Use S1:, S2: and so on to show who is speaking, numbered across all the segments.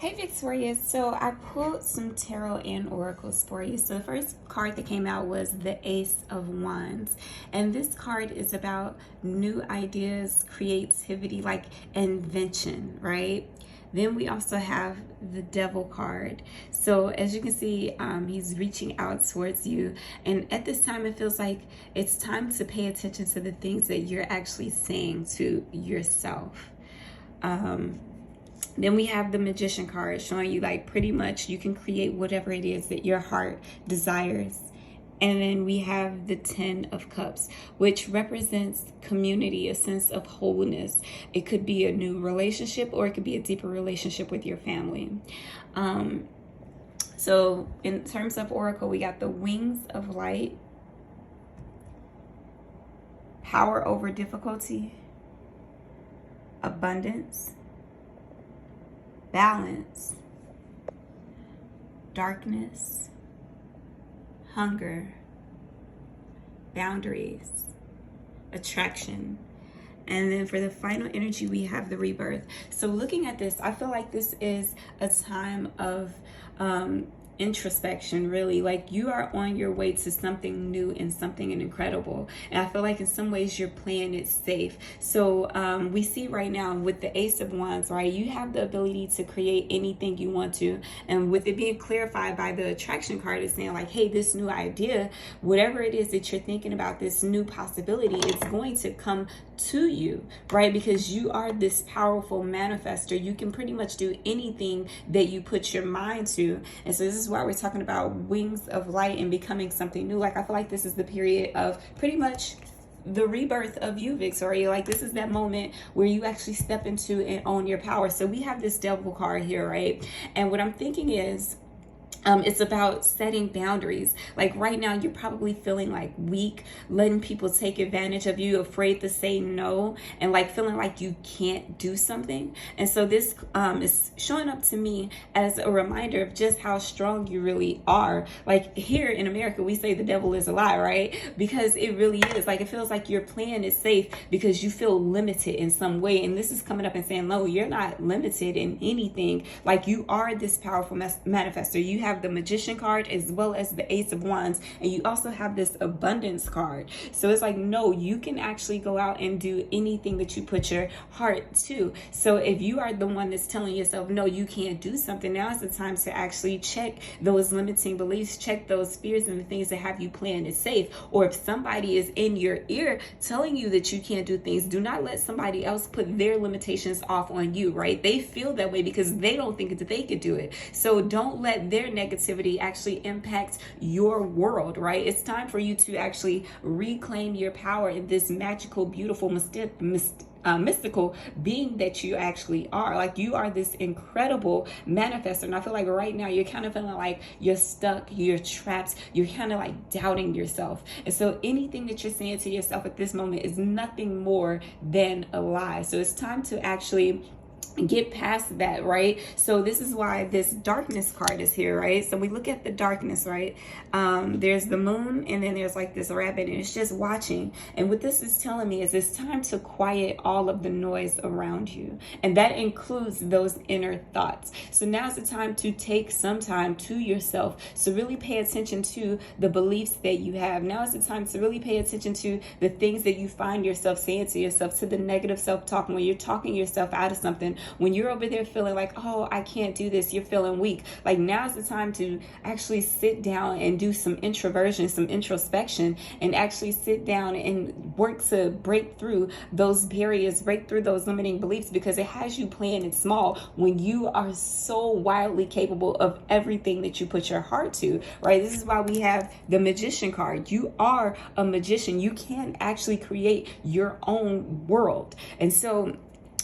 S1: Hey Victoria, so I pulled some tarot and oracles for you. So the first card that came out was the Ace of Wands. And this card is about new ideas, creativity, like invention, right? Then we also have the Devil card. So as you can see, he's reaching out towards you. And at this time, it feels like it's time to pay attention to the things that you're actually saying to yourself. Then we have the Magician card showing you like pretty much you can create whatever it is that your heart desires. And then we have the Ten of Cups, which represents community, a sense of wholeness. It could be a new relationship or it could be a deeper relationship with your family. So in terms of Oracle, we got the Wings of Light, Power over Difficulty, Abundance, Balance, Darkness, Hunger, Boundaries, Attraction. And then for the final energy, we have the Rebirth. So looking at this, I feel like this is a time of introspection, really. Like you are on your way to something new and something incredible. And I feel like in some ways you're playing it safe. So we see right now with the Ace of Wands, right, you have the ability to create anything you want to. And with it being clarified by the attraction card, is saying like, hey, this new idea, whatever it is that you're thinking about, this new possibility, it's going to come to you, right? Because you are this powerful manifester. You can pretty much do anything that you put your mind to. And so this is why we're talking about wings of light and becoming something new. Like I feel like this is the period of pretty much the rebirth of you, Victoria. Like this is that moment where you actually step into and own your power. So we have this Devil card here, right? And what I'm thinking is it's about setting boundaries. Like right now, you're probably feeling like weak, letting people take advantage of you, afraid to say no, and like feeling like you can't do something. And so this is showing up to me as a reminder of just how strong you really are. Like here in America, we say the devil is a lie, right? Because it really is. Like it feels like your plan is safe because you feel limited in some way. And this is coming up and saying, no, you're not limited in anything. Like you are this powerful manifester. You have the Magician card as well as the Ace of Wands, and you also have this Abundance card. So it's like, no, you can actually go out and do anything that you put your heart to. So if you are the one that's telling yourself, no, you can't do something, now is the time to actually check those limiting beliefs, check those fears and the things that have you playing it safe. Or if somebody is in your ear telling you that you can't do things, do not let somebody else put their limitations off on you, right? They feel that way because they don't think that they could do it. So don't let their negativity actually impact your world, right? It's time for you to actually reclaim your power in this magical, beautiful, mystical being that you actually are. Like you are this incredible manifestor. And I feel like right now you're kind of feeling like you're stuck, you're trapped, you're kind of like doubting yourself. And so anything that you're saying to yourself at this moment is nothing more than a lie. So it's time to actually get past that, right? So this is why this Darkness card is here, right? So we look at the darkness, right? There's the moon and then there's like this rabbit and it's just watching. And what this is telling me is it's time to quiet all of the noise around you. And that includes those inner thoughts. So now's the time to take some time to yourself. So really pay attention to the beliefs that you have. Now is the time to really pay attention to the things that you find yourself saying to yourself, to the negative self-talk when you're talking yourself out of something. When you're over there feeling like, oh, I can't do this, you're feeling weak. Like now's the time to actually sit down and do some introversion, some introspection, and actually sit down and work to break through those barriers, break through those limiting beliefs, because it has you playing it small when you are so wildly capable of everything that you put your heart to, right? This is why we have the Magician card. You are a magician. You can actually create your own world. And so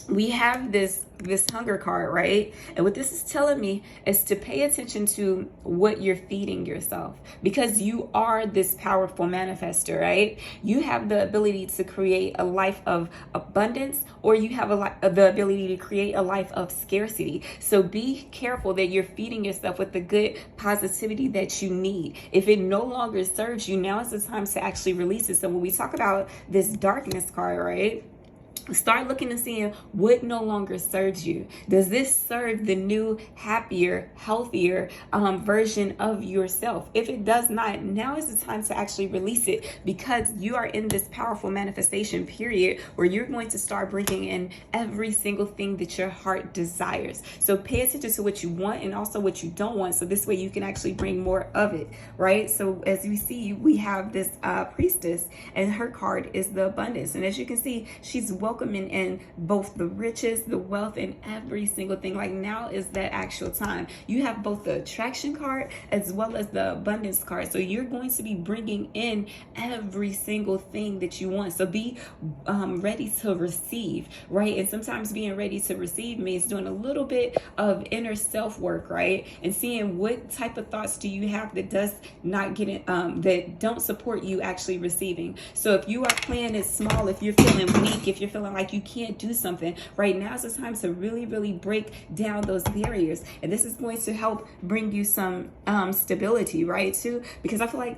S1: we have this hunger card, right? And what this is telling me is to pay attention to what you're feeding yourself, because you are this powerful manifester, right? You have the ability to create a life of abundance, or you have the ability to create a life of scarcity. So be careful that you're feeding yourself with the good positivity that you need. If it no longer serves you, now is the time to actually release it. So when we talk about this Darkness card, right? Start looking and seeing what no longer serves you. Does this serve the new, happier, healthier version of yourself? If it does not, now is the time to actually release it, because you are in this powerful manifestation period where you're going to start bringing in every single thing that your heart desires. So pay attention to what you want and also what you don't want, so this way you can actually bring more of it, right? So as you see, we have this priestess, and her card is the abundance. And as you can see, she's welcoming in both the riches, the wealth, and every single thing. Like, now is that actual time. You have both the attraction card as well as the abundance card. So you're going to be bringing in every single thing that you want. So be ready to receive, right? And sometimes being ready to receive means doing a little bit of inner self work, right? And seeing what type of thoughts do you have that does not get it, that don't support you actually receiving. So if you are playing it small, if you're feeling weak, if you're feeling like you can't do something, right, now is the time to really break down those barriers. And this is going to help bring you some stability, right, too, because I feel like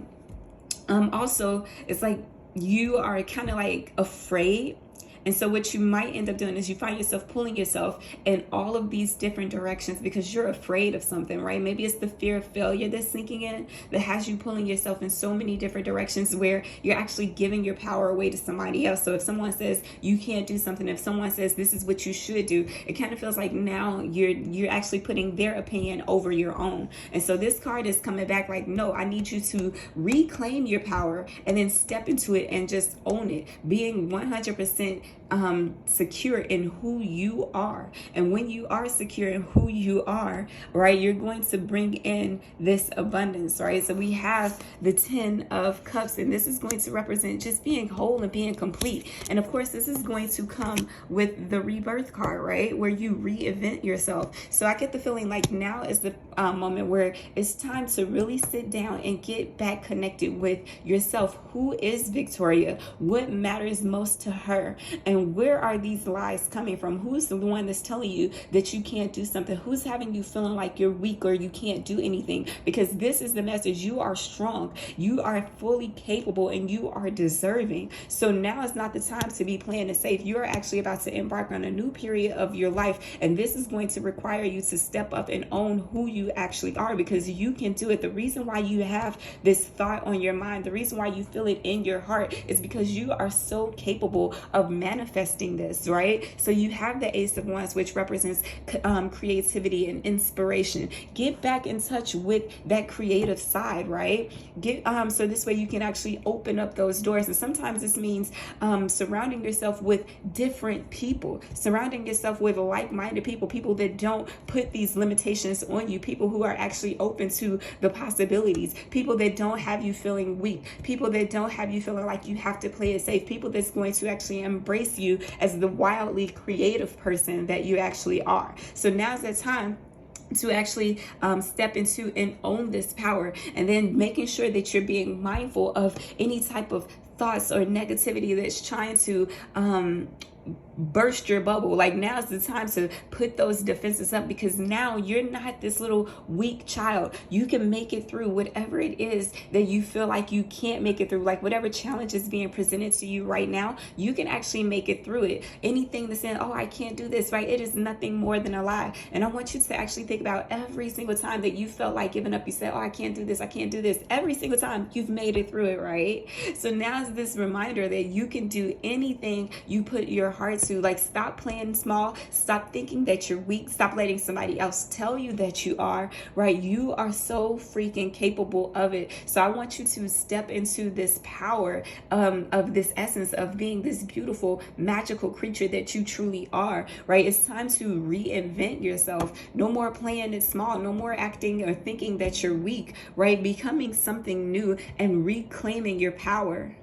S1: also it's like you are kind of like afraid. And so what you might end up doing is you find yourself pulling yourself in all of these different directions because you're afraid of something, right? Maybe it's the fear of failure that's sinking in, that has you pulling yourself in so many different directions where you're actually giving your power away to somebody else. So if someone says you can't do something, if someone says this is what you should do, it kind of feels like now you're actually putting their opinion over your own. And so this card is coming back like, no, I need you to reclaim your power and then step into it and just own it, being 100% secure in who you are. And when you are secure in who you are, right, you're going to bring in this abundance, right? So we have the 10 of Cups, and this is going to represent just being whole and being complete. And of course, this is going to come with the rebirth card, right, where you reinvent yourself. So I get the feeling like now is the moment where it's time to really sit down and get back connected with yourself. Who is Victoria? What matters most to her? And where are these lies coming from? Who's the one that's telling you that you can't do something? Who's having you feeling like you're weak or you can't do anything? Because this is the message. You are strong. You are fully capable and you are deserving. So now is not the time to be playing it safe. You are actually about to embark on a new period of your life. And this is going to require you to step up and own who you actually are, because you can do it. The reason why you have this thought on your mind, the reason why you feel it in your heart is because you are so capable of manifesting this, right? So you have the Ace of Wands, which represents creativity and inspiration. Get back in touch with that creative side, right? So this way you can actually open up those doors. And sometimes this means surrounding yourself with different people, surrounding yourself with like-minded people that don't put these limitations on you, people who are actually open to the possibilities, people that don't have you feeling weak, people that don't have you feeling like you have to play it safe, people that's going to actually embrace you as the wildly creative person that you actually are. So now's the time to actually step into and own this power, and then making sure that you're being mindful of any type of thoughts or negativity that's trying to burst your bubble. Like, now's the time to put those defenses up, because now you're not this little weak child. You can make it through whatever it is that you feel like you can't make it through. Like, whatever challenge is being presented to you right now, you can actually make it through it. Anything that's saying, oh, I can't do this, right, it is nothing more than a lie. And I want you to actually think about every single time that you felt like giving up. You said, oh, I can't do this, I can't do this. Every single time you've made it through it, right? So now is this reminder that you can do anything you put your heart to. Like, stop playing small, stop thinking that you're weak, stop letting somebody else tell you that you are, right? You are so freaking capable of it. So I want you to step into this power of this essence of being this beautiful, magical creature that you truly are, right? It's time to reinvent yourself. No more playing it small, no more acting or thinking that you're weak, right? Becoming something new and reclaiming your power.